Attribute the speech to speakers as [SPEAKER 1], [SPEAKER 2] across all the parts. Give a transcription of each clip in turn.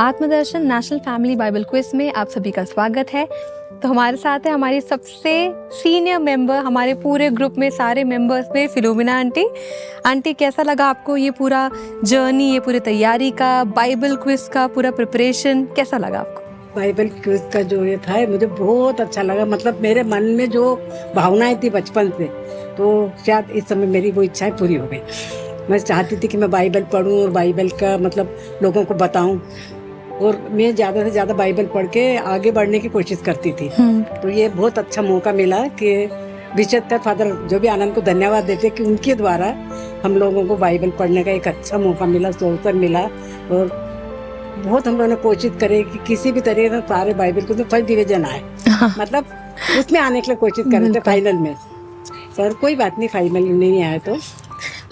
[SPEAKER 1] आत्मदर्शन national family Bible quiz में आप सभी का स्वागत है। तो हमारे साथ है हमारी सबसे सीनियर मेंबर, हमारे पूरे ग्रुप में सारे मेंबर्स में फिलोमिना आंटी। आंटी, कैसा लगा आपको ये पूरा जर्नी, ये पूरी तैयारी का, बाइबल क्विज का पूरा प्रिपरेशन कैसा लगा आपको?
[SPEAKER 2] बाइबल क्विज का जो ये था मुझे बहुत अच्छा लगा। मतलब मेरे मन में जो भावनाएं थी बचपन से, तो शायद इस समय मेरी वो इच्छाएं पूरी हो गई। मैं चाहती थी कि मैं बाइबल पढूं और बाइबल का मतलब लोगों को बताऊं, और मैं ज़्यादा से ज़्यादा बाइबल पढ़ के आगे बढ़ने की कोशिश करती थी। तो ये बहुत अच्छा मौका मिला कि विशेषकर फादर जो भी आनंद को धन्यवाद देते कि उनके द्वारा हम लोगों को बाइबल पढ़ने का एक अच्छा मौका मिला, अवसर मिला। और बहुत हम लोगों ने कोशिश करे कि किसी भी तरीके से सारे बाइबल को तो फर्स्ट डिवीजन आए, मतलब उसमें आने के लिए कोशिश करे थे फाइनल में। सर कोई बात नहीं, फाइनल नहीं आया तो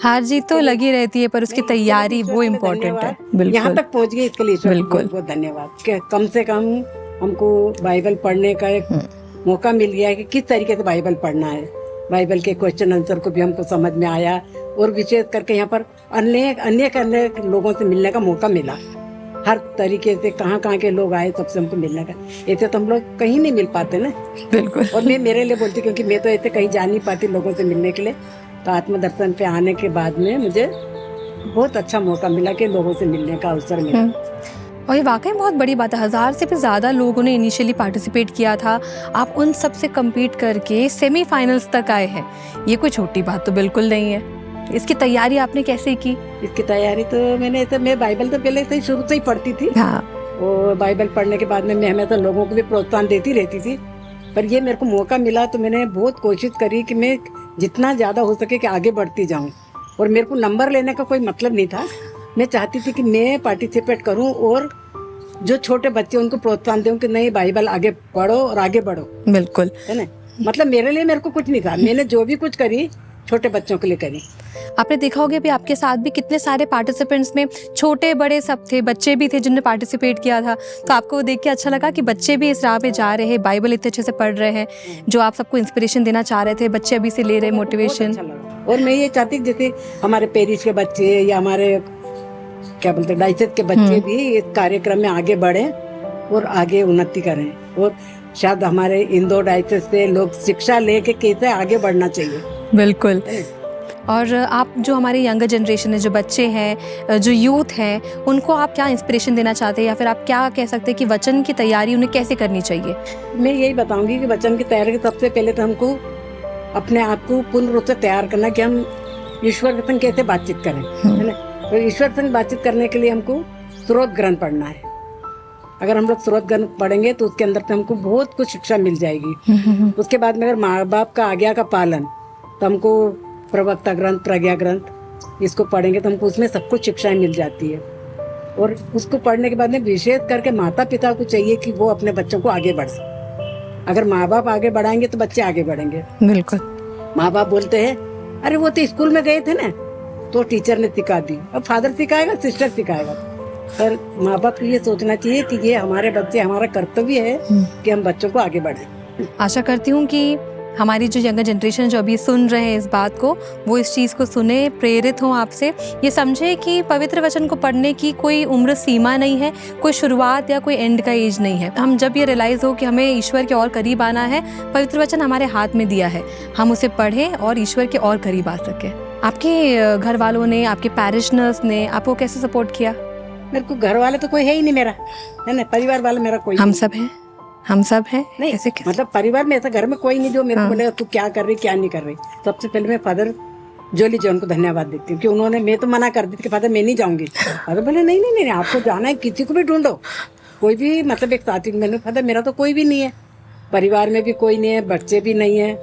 [SPEAKER 1] हार जीत तो लगी रहती है, पर उसकी तैयारी वो इम्पोर्टेंट है। बिल्कुल,
[SPEAKER 2] यहाँ तक पहुँच गए इसके लिए ईश्वर को बहुत बहुत धन्यवाद कि कम से कम हमको बाइबल पढ़ने का एक मौका मिल गया है कि किस तरीके से बाइबल पढ़ना है। बाइबल के क्वेश्चन आंसर को भी हमको समझ में आया, और विशेष करके यहाँ पर अनेक लोगों से मिलने का मौका मिला। हर तरीके से कहाँ के लोग आए, सबसे हमको मिलने का। ऐसे तो हम लोग कहीं नहीं मिल पाते ना।
[SPEAKER 1] बिल्कुल।
[SPEAKER 2] और मैं मेरे लिए बोलती क्योंकि मैं तो ऐसे कहीं जा नहीं पाती लोगों से मिलने के लिए। तो आत्मदर्शन पे आने के बाद में मुझे बहुत अच्छा मौका मिला कि लोगों से मिलने का अवसर मिला।
[SPEAKER 1] और ये वाकई बहुत बड़ी बात है। 1000 से भी ज़्यादा लोगों ने इनिशियली पार्टिसिपेट किया था। आप उन सब से कम्पीट करके सेमीफाइनल्स तक आए हैं, ये कोई छोटी बात तो बिल्कुल नहीं है। इसकी तैयारी आपने कैसे की?
[SPEAKER 2] इसकी तैयारी तो मैं बाइबल तो पहले से ही शुरू से ही पढ़ती थी।
[SPEAKER 1] हाँ।
[SPEAKER 2] और बाइबल पढ़ने के बाद में मैं हमेशा लोगों को भी प्रोत्साहन देती रहती थी। पर ये मेरे को मौका मिला तो मैंने बहुत कोशिश करी कि मैं जितना ज़्यादा हो सके कि आगे बढ़ती जाऊँ। और मेरे को नंबर लेने का कोई मतलब नहीं था। मैं चाहती थी कि मैं पार्टिसिपेट करूँ और जो छोटे बच्चे उनको प्रोत्साहन दूँ कि नहीं, बाइबल आगे पढ़ो और आगे बढ़ो।
[SPEAKER 1] बिल्कुल,
[SPEAKER 2] है ना। मतलब मेरे को कुछ नहीं था। मैंने जो भी कुछ करी छोटे बच्चों के लिए करी।
[SPEAKER 1] आपने देखा होगा भी आपके साथ भी कितने सारे पार्टिसिपेंट्स में छोटे बड़े सब थे, बच्चे भी थे जिनने पार्टिसिपेट किया था। तो आपको देख के अच्छा लगा कि बच्चे भी इस राह पे जा रहे हैं, बाइबल इतने अच्छे से पढ़ रहे हैं, जो आप सबको इंस्पिरेशन देना चाह रहे थे, बच्चे अभी से ले रहे मोटिवेशन।
[SPEAKER 2] अच्छा। और मैं ये चाहती जैसे हमारे पेरिस के बच्चे या हमारे क्या बोलते हैं डाइसेस के बच्चे भी इस कार्यक्रम में आगे बढ़े और आगे उन्नति करें। और शायद हमारे इंदौर डाइसेस से लोग शिक्षा लेके कैसे आगे बढ़ना चाहिए।
[SPEAKER 1] बिल्कुल। और आप जो हमारे यंगर जनरेशन है, जो बच्चे हैं, जो यूथ हैं, उनको आप क्या इंस्पिरेशन देना चाहते हैं, या फिर आप क्या कह सकते हैं कि वचन की तैयारी उन्हें कैसे करनी चाहिए?
[SPEAKER 2] मैं यही बताऊंगी कि वचन की तैयारी सबसे पहले तो हमको अपने आप को पूर्ण रूप से तैयार करना कि हम ईश्वर के संग कैसे बातचीत करें, है ना। तो ईश्वर के संग बातचीत करने के लिए हमको स्रोत ग्रंथ पढ़ना है। अगर हम लोग स्रोत ग्रंथ पढ़ेंगे तो उसके अंदर से हमको बहुत कुछ शिक्षा मिल जाएगी। उसके बाद में अगर माँ बाप का आज्ञा का पालन, तो हमको प्रवक्ता ग्रंथ, प्रज्ञा ग्रंथ, इसको पढ़ेंगे तो हमको उसमें सब कुछ शिक्षाएं मिल जाती है। और उसको पढ़ने के बाद में विशेष करके माता पिता को चाहिए कि वो अपने बच्चों को आगे बढ़ सके। अगर माँ बाप आगे बढ़ाएंगे तो बच्चे आगे बढ़ेंगे।
[SPEAKER 1] बिल्कुल।
[SPEAKER 2] माँ बाप बोलते हैं अरे वो तो स्कूल में गए थे ना, तो टीचर ने सिखा दी, अब फादर सिखाएगा, सिस्टर सिखाएगा। पर माँ बाप को ये सोचना चाहिए कि ये हमारे बच्चे, हमारा कर्तव्य है कि हम बच्चों को आगे बढ़ाएं।
[SPEAKER 1] आशा करती हूँ कि हमारी जो यंगर जनरेशन जो अभी सुन रहे हैं इस बात को, वो इस चीज़ को सुने, प्रेरित हों आपसे, ये समझे कि पवित्र वचन को पढ़ने की कोई उम्र सीमा नहीं है, कोई शुरुआत या कोई एंड का एज नहीं है। हम जब ये रियलाइज़ हो कि हमें ईश्वर के और करीब आना है, पवित्र वचन हमारे हाथ में दिया है, हम उसे पढ़ें और ईश्वर के और करीब आ सकें। आपके घर वालों ने, आपके पैरिशनर्स ने आपको कैसे सपोर्ट किया?
[SPEAKER 2] मेरे को घर वाले तो कोई है ही नहीं मेरा, है ना। परिवार वाला मेरा कोई
[SPEAKER 1] हम सब हैं, हम सब हैं
[SPEAKER 2] नहीं।
[SPEAKER 1] ऐसे
[SPEAKER 2] मतलब परिवार में ऐसा घर में कोई नहीं जो मेरे को बोलेगा तू क्या कर रही क्या नहीं कर रही। सबसे पहले मैं फादर जोली जी उनको धन्यवाद देती हूँ कि उन्होंने, मैं तो मना कर दी थी कि फादर मैं नहीं जाऊंगी। फादर बोले नहीं आपको जाना है, किसी को भी ढूंढो, कोई भी, मतलब एक साथी। मैंने फादर मेरा तो कोई भी नहीं है, परिवार में भी कोई नहीं है, बच्चे भी नहीं है,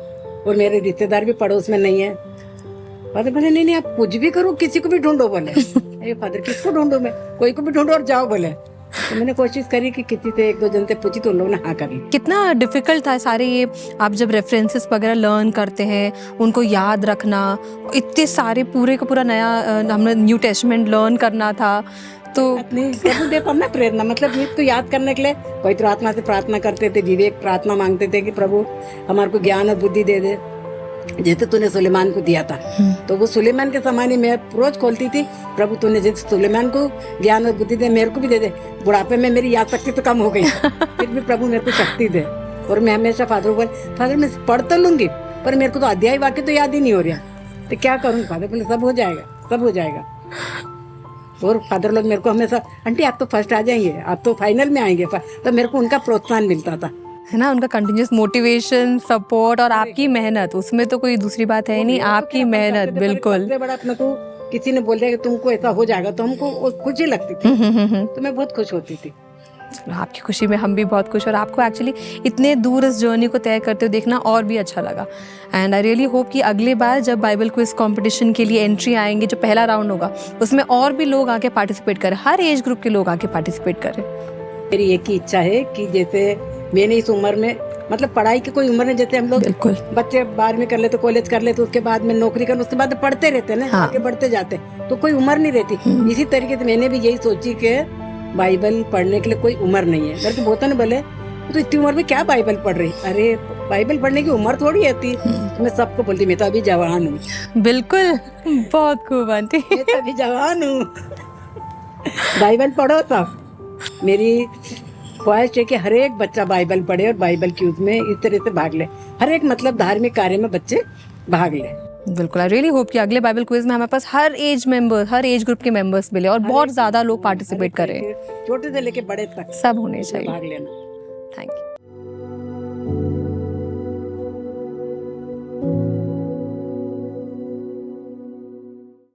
[SPEAKER 2] और मेरे रिश्तेदार भी पड़ोस में नहीं है। फादर बोले नहीं आप कुछ भी करो, किसी को भी ढूंढो। बोले अरे फादर किसको ढूंढो, मैं कोई को भी ढूंढो और जाओ। बोले तो मैंने कोशिश करी कि किसी से एक दो जन से पूछी तो उन लोगों ने हाँ करी।
[SPEAKER 1] कितना डिफिकल्ट था सारे ये, आप जब रेफरेंसेस वगैरह लर्न करते हैं, उनको याद रखना, इतने सारे पूरे का पूरा नया हमने न्यू टेस्टमेंट लर्न करना था। तो
[SPEAKER 2] प्रभु दे पर ना प्रेरणा, मतलब इसको याद करने के लिए पवित्र आत्मा से प्रार्थना करते थे, विवेक प्रार्थना मांगते थे कि प्रभु हमारे को ज्ञान और बुद्धि दे दे। जैसे तूने सुलेमान को दिया था, तो वो सुलेमान के समान ही मैं रोज खोलती थी, प्रभु तूने जैसे सुलेमान को ज्ञान और बुद्धि दे, मेरे को भी दे दे। बुढ़ापे में मेरी याद शक्ति तो कम हो गई, फिर भी प्रभु मेरे को शक्ति दे। और मैं हमेशा फादर को, फादर मैं पढ़ तो लूंगी पर मेरे को तो अध्याय वाक्य तो याद ही नहीं हो रहा, तो क्या करूँ फादर? बोले सब हो जाएगा, सब हो जाएगा। और फादर लोग मेरे को हमेशा, आंटी आप तो फर्स्ट आ जाएंगे, आप तो फाइनल में आएंगे, तो मेरे को उनका प्रोत्साहन मिलता था,
[SPEAKER 1] है ना, उनका कंटिन्यूस मोटिवेशन, सपोर्ट और आपकी मेहनत, उसमें तो कोई दूसरी बात है ही नहीं, आपकी मेहनत। बिल्कुल।
[SPEAKER 2] सबसे बड़ा अपना तो किसी ने बोल दिया कि तुमको ऐसा हो जाएगा, तो हमको खुशी लगती थी, तो मैं बहुत खुश होती थी।
[SPEAKER 1] चलो, आपकी खुशी में हम भी बहुत खुश, और आपको एक्चुअली इतने दूर इस जर्नी को तय करते हुए देखना और भी अच्छा लगा। एंड आई रियली होप कि अगली बार जब बाइबल क्विज कंपटीशन के लिए एंट्री आएंगे, जो पहला राउंड होगा, उसमें और भी लोग आके पार्टिसिपेट करें, हर एज ग्रुप के लोग आके पार्टिसिपेट करें।
[SPEAKER 2] मेरी एक ही इच्छा है कि जैसे मैंने इस उम्र में, मतलब पढ़ाई की कोई उम्र नहीं, जैसे हम लोग
[SPEAKER 1] बिल्कुल
[SPEAKER 2] बच्चे 12वीं कर ले तो कॉलेज कर ले, तो उसके बाद में नौकरी कर, उसके बाद पढ़ते रहते ना,
[SPEAKER 1] हाँ।
[SPEAKER 2] आगे बढ़ते जाते, तो कोई उम्र नहीं रहती। इसी तरीके से मैंने भी यही सोची कि बाइबल पढ़ने के लिए कोई उम्र नहीं है। मेरे को बहुत ने बोले तो इतनी उम्र में क्या बाइबल पढ़ रही? अरे बाइबल पढ़ने की उम्र थोड़ी होती। तो मैं सबको बोलती मैं तो अभी जवान हूँ।
[SPEAKER 1] बिल्कुल, बहुत खूब आंटी।
[SPEAKER 2] मैं तो अभी जवान हूँ, बाइबल पढ़ो। तब मेरी ख्वाहिश है कि हर एक बच्चा बाइबल पढ़े और बाइबल की उसमें इस तरह से भाग ले, हर एक मतलब धार्मिक कार्य में बच्चे भाग ले।
[SPEAKER 1] बिल्कुल, आई रियली होप कि अगले बाइबल क्विज में हमारे पास हर एज मेंबर, हर एज ग्रुप के मेंबर्स मिले और बहुत ज्यादा लोग पार्टिसिपेट करें,
[SPEAKER 2] छोटे से लेके बड़े तक
[SPEAKER 1] सब होने चाहिए।
[SPEAKER 2] भाग लेना।
[SPEAKER 1] Thank you.